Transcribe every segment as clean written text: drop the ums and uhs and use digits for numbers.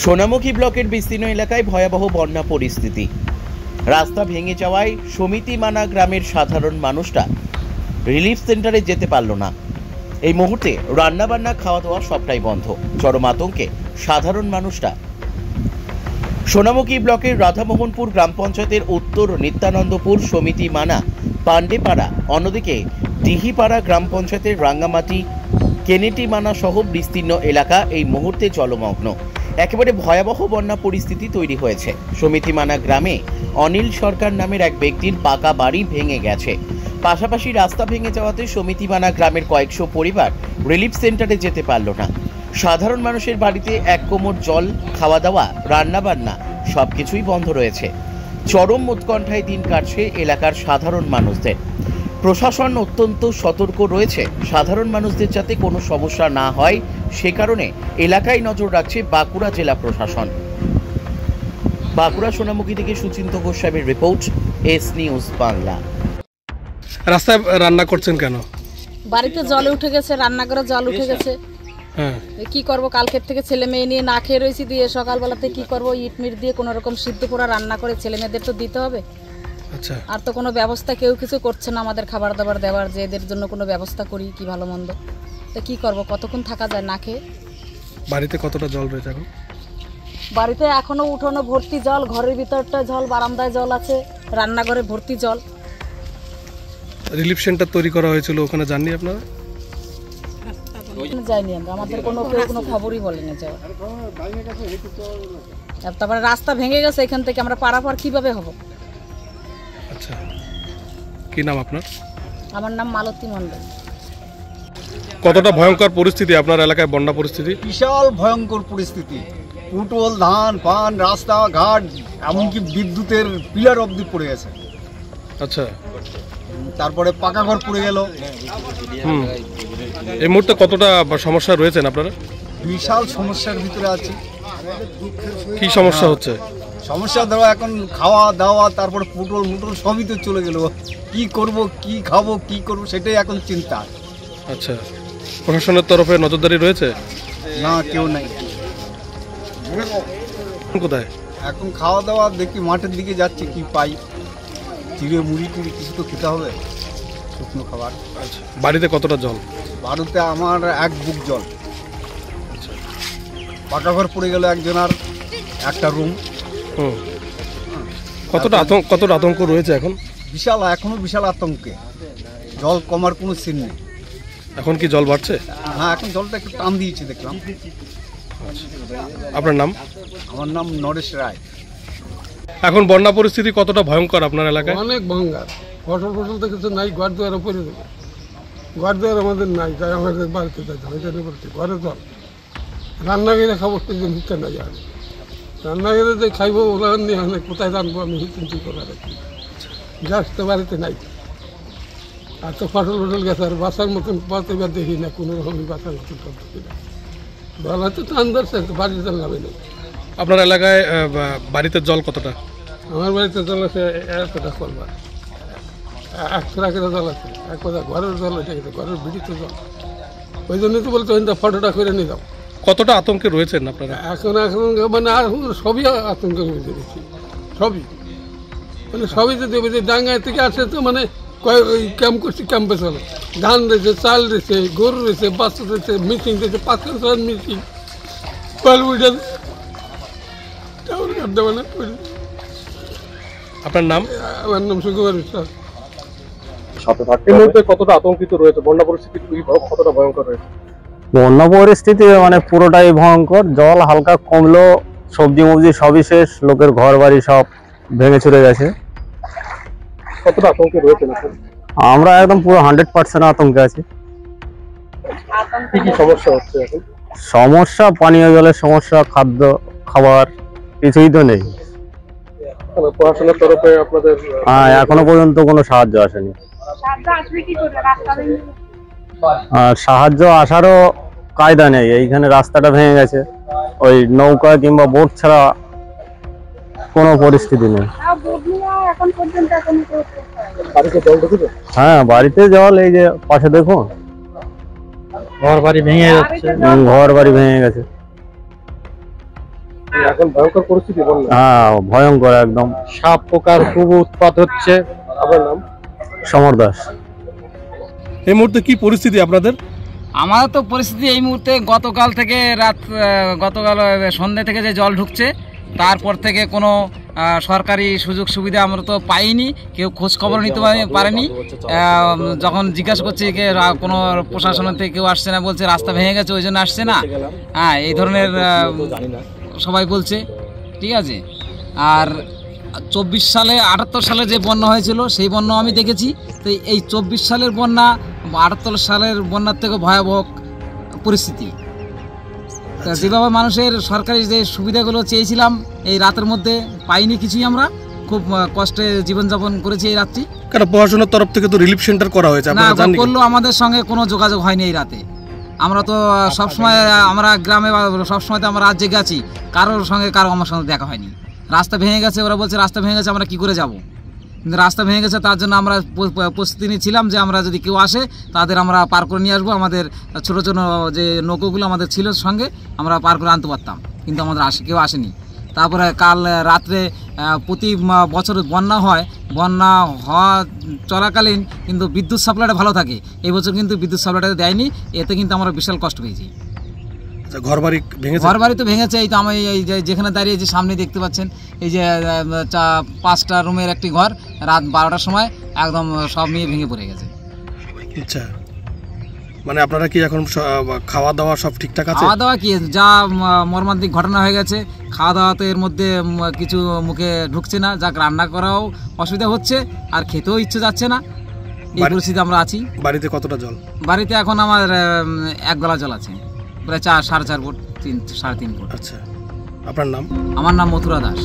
সোনামুখী ব্লকের বিস্তীর্ণ এলাকায় ভয়াবহ বন্যা পরিস্থিতি। রাস্তা ভেঙে যাওয়ায় সমিতিমানা গ্রামের সাধারণ মানুষরা রিলিফ সেন্টারে যেতে পারল না। এই মুহূর্তে রান্নাবান্না খাওয়া দাওয়া সবটাই বন্ধ। চরম আতঙ্কে সাধারণ মানুষরা। সোনামুখী ব্লকের রাধামোহনপুর গ্রাম পঞ্চায়েতের উত্তর নিত্যানন্দপুর সমিতিমানা পান্ডেপাড়া, অন্যদিকে ডিহিপাড়া গ্রাম পঞ্চায়েতের রাঙ্গামাটি কেনেটিমানা সহ বিস্তীর্ণ এলাকা এই মুহূর্তে জলমগ্ন। একেবারে ভয়াবহ বন্যা পরিস্থিতি তৈরি হয়েছে। সমিতিমানা গ্রামে অনিল সরকার নামের এক ব্যক্তির পাকা বাড়ি ভেঙে গেছে। পাশাপাশি রাস্তা ভেঙে যাওয়াতে সমিতিমানা গ্রামের কয়েকশো পরিবার রিলিফ সেন্টারে যেতে পারল না। সাধারণ মানুষের বাড়িতে এক কোমর জল, খাওয়া দাওয়া, রান্নাবান্না সবকিছুই বন্ধ রয়েছে। চরম উৎকণ্ঠায় দিন কাটছে এলাকার সাধারণ মানুষদের। প্রশাসন অত্যন্ত সতর্ক রয়েছে সাধারণ মানুষদের যাতে কোনো সমস্যা না হয়, সে কারণে এলাকায় নজর রাখছে বাঁকুড়া জেলা প্রশাসন। বাঁকুড়া সোনামুখী থেকে সুচিন্ত গোস্বামীর রিপোর্ট, এস নিউজ বাংলা। রাস্তায় রান্না করছেন কেন? বাড়িতে জল উঠে গেছে, রান্নাঘরে জল উঠে গেছে। কি করব, কালকের থেকে ছেলে মেয়ে নিয়ে না খেয়ে রয়েছি, দিয়ে সকালবেলাতে কি করব, ইট মিট দিয়ে কোনো রকম সিদ্ধ পোড়া রান্না করে ছেলে মেয়েদের তো দিতে হবে। আচ্ছা, আর তো কোনো ব্যবস্থা কেউ কিছু করছে না আমাদের খাবার দাবার দেওয়ার, যে এদের জন্য কোনো ব্যবস্থা করি কি ভালো মন্দ। তো কি করব, কতক্ষণ থাকা যায় না খেয়ে? বাড়িতে কতটা জল রয়েছে এখন? বাড়িতে এখনো উঠোনো ভর্তি জল, ঘরের ভিতরটা জল, বারান্দায় জল আছে, রান্নাঘরে ভর্তি জল। রিলিফ সেন্টার তৈরি করা হয়েছিল, ওখানে যাননি আপনারা? যাইনি আমরা, আমাদের কোনো কেউ কোনো খবরই বলেনি যাওয়া। তারপরে রাস্তা ভেঙে গেছে, এখান থেকে আমরা পারাপার কিভাবে হব? আচ্ছা, কি নাম আপনার? আমার নাম মালতী মণ্ডল। কতটা ভয়ঙ্কর পরিস্থিতি আপনার এলাকায় বন্যা পরিস্থিতি? বিশাল ভয়ঙ্কর পরিস্থিতি। পুটল, ধান, পান, রাস্তাঘাট, এমনকি বিদ্যুতের পিলার অবধি পড়ে গেছে। আচ্ছা, তারপরে পাকা ঘর পড়ে গেল। এই মুহূর্তে কতটা সমস্যা রয়েছেন আপনারা? বিশাল সমস্যার ভিতরে আছি। কি সমস্যা হচ্ছে? সমস্যা ধরো এখন খাওয়া দাওয়া, তারপরে পুটল মুটল সবই তো চলে গেল। কি করব, কি খাবো, কি করব, সেটাই এখন চিন্তা। আচ্ছা, প্রশাসনের তরফে নজরদারি রয়েছে? না, কেউ নাই। কোথায় এখন খাওয়া দাওয়া দেখি মাঠের দিকে যাচ্ছে, কি পাই, চিড়ে মুড়ি টুড়ি কিছু তো খেতে হবে, শুকনো খাবার। আচ্ছা, বাড়িতে কতটা জল? বাড়িতে আমার এক বুক জল। পাকা ঘর পড়ে গেল একজনের, একটা রুম। কতটা আতঙ্ক রয়েছে এখন? বিশাল, এখনো বিশাল আতঙ্কে। জল কমার কোনো সিন নেই। এখন কি জল বাড়ছে? হ্যাঁ, এখন জলটা একটু টান দিয়েছে দেখলাম। আপনার নাম? আমার নাম নরেশ রায়। এখন বন্যা পরিস্থিতি কতটা ভয়ঙ্কর আপনার এলাকায়? অনেক ভয়ঙ্কর। ফসল তো কিছু নাই, ঘর দুয়ার পরে দেবে। ঘর দুয়ার আমাদের নাই, তাই আমাদের বাড়িতে ঘরে জল। রান্নাঘরে খাবো নিতে নাই, আর রান্নাঘরে যে খাইবো ওরা নিয়ে কোথায় রানবো আমি চিন্তা করে রাখি। গ্যাস তো বাড়িতে নাই। আর তো ফসল গেছে, আর বাসার মতন পাতে বা দেখি না, কোনো রকমই বাসার মতন করতে না। বলা তো টান ধরছে, বাড়ির জল নামে নেই। আপনার এলাকায় বাড়িতে জল কতটা? আমার বাড়িতে জল আছে এতটা করবার, 100 টাকা জল আছে। এক কথা ঘরের জল উঠে গেছে, ঘরের ভিড়িতে জল। ওই জন্যই তো বলতে ফটোটা করে নিয়ে যাও। কতটা আতঙ্কে রয়েছেন আপনারা? এখন মানে আর সবই আতঙ্কের মধ্যে দেখছি, সবই মানে সবই যদি ডাঙ্গায় থেকে আসে তো মানে ওই ক্যাম্প করছি, ক্যাম্পে চলে ধান রয়েছে, চাল রয়েছে, গরু রয়েছে, বাচ্চা রয়েছে, মিশিং রয়েছে, 500 মিশিং, পালবুডাল। আপনার নাম? আমার নাম সুকুমার বিশ্বাস। এই মুহূর্তে কতটা আতঙ্কিত রয়েছে? বন্যা পরিস্থিতি কতটা ভয়ঙ্কর রয়েছে? বন্যা পরিস্থিতি মানে পুরোটাই ভয়ঙ্কর। জল হালকা কমলো, সবজি মবজি সবই শেষ, লোকের ঘর বাড়ি সব ভেঙে চলে গেছে। কতটা আতঙ্কে রয়েছে? আমরা একদম পুরো 100% আতঙ্কে আছি। কি কি সমস্যা হচ্ছে এখন? সমস্যা পানীয় জলের সমস্যা, খাদ্য খাবার কিছুই তো নেই। প্রশাসনের তরফে আপনাদের? হ্যাঁ, এখনো পর্যন্ত কোনো সাহায্য আসেনি। আর সাহায্য আসারও কায়দা নেই। এইখানে রাস্তাটা ভেঙে গেছে, ওই নৌকা কিংবা বোট ছাড়া কোনো পরিস্থিতি নেই। হ্যাঁ, বাড়িতে জল, এই যে পাশে দেখুন ঘর বাড়ি ভেঙে যাচ্ছে, ঘর বাড়ি ভেঙে গেছে। এখন ভয়ঙ্কর পরিস্থিতি বন্যা। হ্যাঁ, ভয়ঙ্কর একদম। সাপ পোকার খুব উৎপাত হচ্ছে। আপনার নাম? সমর দাস। এই মুহূর্তে কি পরিস্থিতি আপনাদের? আমাদের তো পরিস্থিতি এই মুহূর্তে গতকাল সন্ধ্যে থেকে যে জল ঢুকছে, তারপর থেকে কোনো সরকারি সুযোগ সুবিধা আমরা তো পাইনি, কেউ খোঁজ খবর নিতে পারেনি। যখন জিজ্ঞাসা করছি কোনো প্রশাসনের থেকে কেউ আসছে না, বলছে রাস্তা ভেঙে গেছে ওই জন্য আসছে না। হ্যাঁ, এই ধরনের সবাই বলছে, ঠিক আছে। আর 24 সালে 78 সালে যে বন্যা হয়েছিল সেই বন্যা আমি দেখেছি। তো এই 24 সালের বন্যা 78 সালের বন্যার থেকে ভয়াবহ পরিস্থিতি। যেভাবে মানুষের সরকারি যে সুবিধাগুলো চেয়েছিলাম এই রাতের মধ্যে পাইনি কিছুই। আমরা খুব কষ্টে জীবনযাপন করেছি এই রাত্রি। কারণ প্রশাসনের তরফ থেকে তো রিলিফ সেন্টার করা হয়েছে, না করলেও আমাদের সঙ্গে কোনো যোগাযোগ হয়নি এই রাতে। আমরা তো সবসময় আমরা গ্রামে সবসময় তো আমরা রাত জেগে আছি, কারোর সঙ্গে আমার সঙ্গে দেখা হয়নি। রাস্তা ভেঙে গেছে, ওরা বলছে রাস্তা ভেঙে গেছে, আমরা কি করে যাব? কিন্তু রাস্তা ভেঙে গেছে, তার জন্য আমরা প্রস্তুতি নিয়েছিলাম যে আমরা যদি কেউ আসে তাদের আমরা পার করে নিয়ে আসবো। আমাদের ছোটো ছোটো যে নৌকোগুলো আমাদের ছিল সঙ্গে, আমরা পার করে আনতে পারতাম, কিন্তু আমাদের কেউ আসেনি। তারপরে কাল রাত্রে প্রতি বছর বন্যা হয়, বন্যা হওয়া চলাকালীন কিন্তু বিদ্যুৎ সাপ্লাইটা ভালো থাকে। এই বছর কিন্তু বিদ্যুৎ সাপ্লাইটা দেয়নি, এতে কিন্তু আমরা বিশাল কষ্ট পেয়েছি। ঘরবাড়ি তো ভেঙেছে। এই তো আমি এই যেখানে দাঁড়িয়েছি সামনে দেখতে পাচ্ছেন, এই যে 5টা রুমের একটি ঘর রাত 12টার সময় একদম সব নিয়ে ভেঙে পড়ে গেছে। আচ্ছা, মানে আপনারা কি এখন খাওয়া দাওয়া সব ঠিকঠাক আছে? খাওয়া দাওয়া কি, যা মর্মান্তিক ঘটনা হয়ে গেছে, খাওয়া দাওয়া তো এর মধ্যে কিছু মুখে ঢুকছে না, যাক রান্না করাও অসুবিধা হচ্ছে, আর খেতেও ইচ্ছে যাচ্ছে না। এই পরিস্থিতি আমরা আছি। বাড়িতে কতটা জল? বাড়িতে এখন আমার 1 গলা জল আছে, প্রায় 4.5 ফুট, 3.5 ফুট। আচ্ছা, আপনার নাম? আমার নাম মথুরা দাস।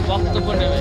বক্তব্য নেবে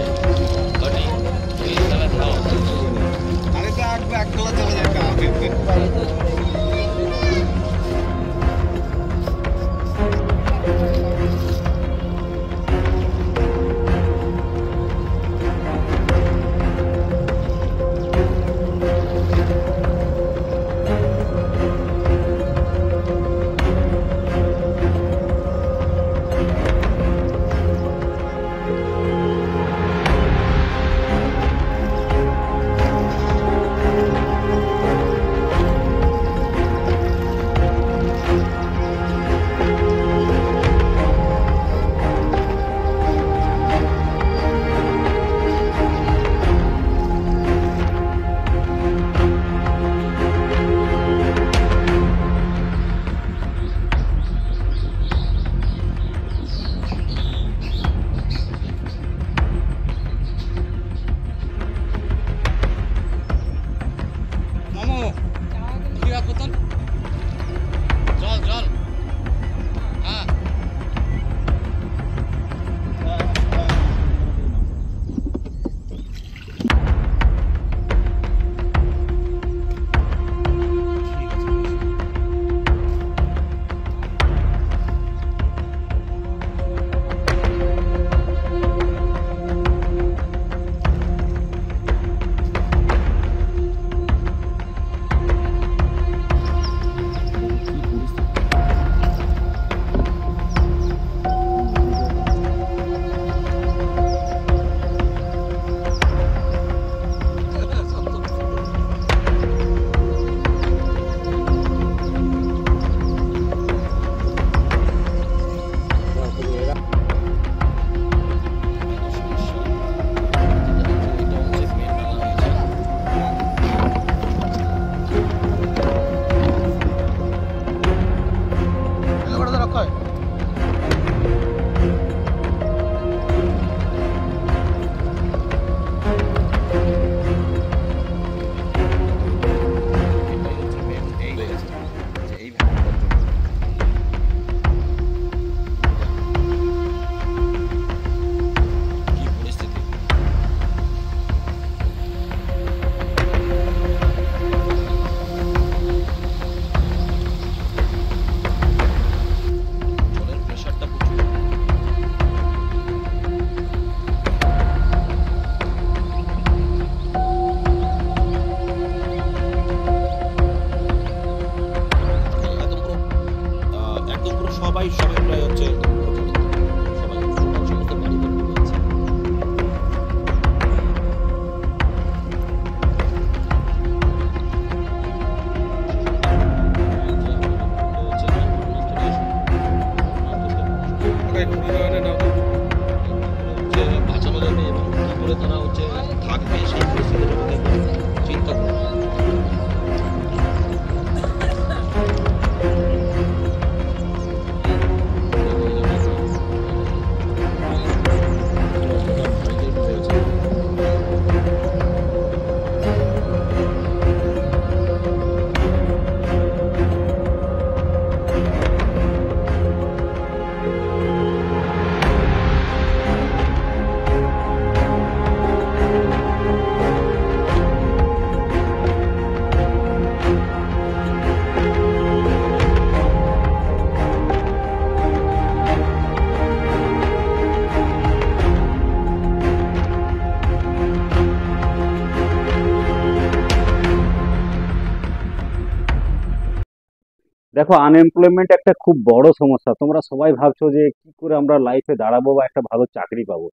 দেখো, আনএমপ্লয়মেন্ট একটা খুব বড় সমস্যা। তোমরা সবাই ভাবছো যে কি করে আমরা লাইফে দাঁড়াবো বা একটা ভালো চাকরি পাবো।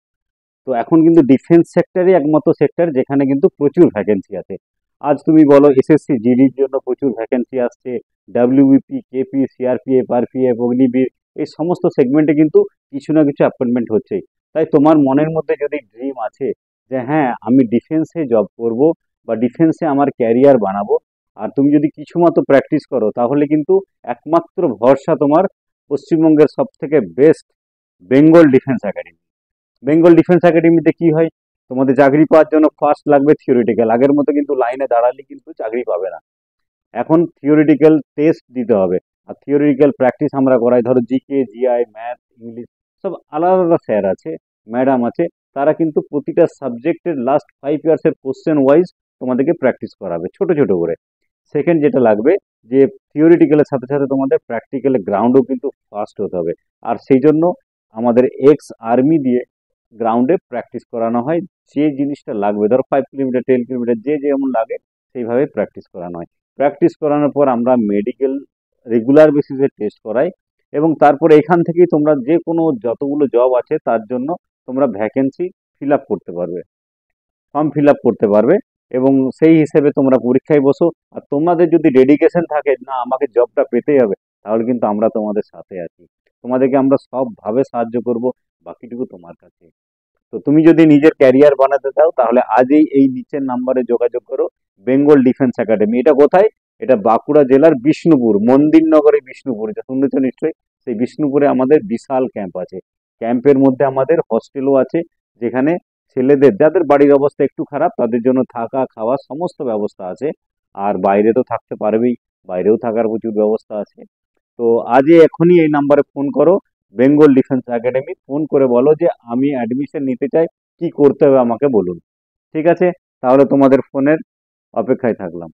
তো এখন কিন্তু ডিফেন্স সেক্টরই একমাত্র সেক্টর যেখানে কিন্তু প্রচুর ভ্যাকেন্সি আছে। আজ তুমি বলো এসএসসি জিডির জন্য প্রচুর ভ্যাকেন্সি আসছে, WBP, KP, CRPF, RPF, Agniveer, এই সমস্ত সেগমেন্টে কিন্তু কিছু না কিছু অ্যাপয়েন্টমেন্ট হচ্ছেই। তাই তোমার মনের মধ্যে যদি ড্রিম আছে যে হ্যাঁ আমি ডিফেন্সে জব করব বা ডিফেন্সে আমার ক্যারিয়ার বানাবো, আর তুমি যদি কিছু মতো প্র্যাকটিস করো, তাহলে কিন্তু একমাত্র ভরসা তোমার পশ্চিমবঙ্গের সব থেকে best Bengal defence academy. Bengal defence একাডেমিতে কি হয়, তোমাদের চাকরি পাওয়ার জন্য ফার্স্ট লাগবে থিওরিটিক্যাল। আগের মতো কিন্তু লাইনে দাঁড়ালে কিন্তু চাকরি পাবে না, এখন থিওরিটিক্যাল টেস্ট দিতে হবে। আর থিওরিটিক্যাল প্র্যাকটিস আমরা করাই, ধরো জিকে, জিআই, ম্যাথ, ইংলিশ সব আলাদা আলাদা স্যার আছে, ম্যাডাম আছে, তারা কিন্তু প্রতিটা সাবজেক্টের লাস্ট 5 ইয়ার্সের কোশ্চেন ওয়াইজ তোমাদেরকে প্র্যাকটিস করাবে ছোট ছোট করে। সেকেন্ড যেটা লাগবে যে থিওরিটিক্যালের সাথে সাথে তোমাদের প্র্যাকটিক্যালের গ্রাউন্ডও কিন্তু ফাস্ট হতে হবে। আর সেই জন্য আমাদের এক্স আর্মি দিয়ে গ্রাউন্ডে প্র্যাকটিস করানো হয়। যে জিনিসটা লাগবে, ধরো 5 কিলোমিটার 10 কিলোমিটার যে যেমন লাগে সেইভাবে প্র্যাকটিস করানো হয়। প্র্যাকটিস করানোর পর আমরা মেডিকেল রেগুলার বেসিসে টেস্ট করাই, এবং তারপরে এখান থেকেই তোমরা যে কোনো যতগুলো জব আছে তার জন্য তোমরা ভ্যাকেন্সি ফিল আপ করতে পারবে, ফর্ম ফিল আপ করতে পারবে, এবং সেই হিসেবে তোমরা পরীক্ষায় বসো। আর তোমাদের যদি ডেডিকেশন থাকে না আমাকে জবটা পেতেই হবে, তাহলে কিন্তু আমরা তোমাদের সাথে আছি, তোমাদেরকে আমরা সবভাবে সাহায্য করব, বাকিটুকু তোমার কাছে। তো তুমি যদি নিজের ক্যারিয়ার বানাতে চাও তাহলে আজই এই নিচের নাম্বারে যোগাযোগ করো, বেঙ্গল ডিফেন্স একাডেমি। এটা কোথায়? এটা বাঁকুড়া জেলার বিষ্ণুপুর, মন্দিরনগরে বিষ্ণুপুর, এটা শুনেছ নিশ্চয়ই। সেই বিষ্ণুপুরে আমাদের বিশাল ক্যাম্প আছে। ক্যাম্পের মধ্যে আমাদের হস্টেলও আছে, যেখানে ছেলেদের যাদের বাড়ির অবস্থা একটু খারাপ তাদের জন্য থাকা খাওয়া সমস্ত ব্যবস্থা আছে। আর বাইরে তো থাকতে পারবেই, বাইরেও থাকার প্রচুর ব্যবস্থা আছে। তো আজই এখনই এই নাম্বারে ফোন করো, বেঙ্গল ডিফেন্স একাডেমি, ফোন করে বলো যে আমি অ্যাডমিশন নিতে চাই, কি করতে হবে আমাকে বলুন। ঠিক আছে, তাহলে তোমাদের ফোনের অপেক্ষায় থাকলাম।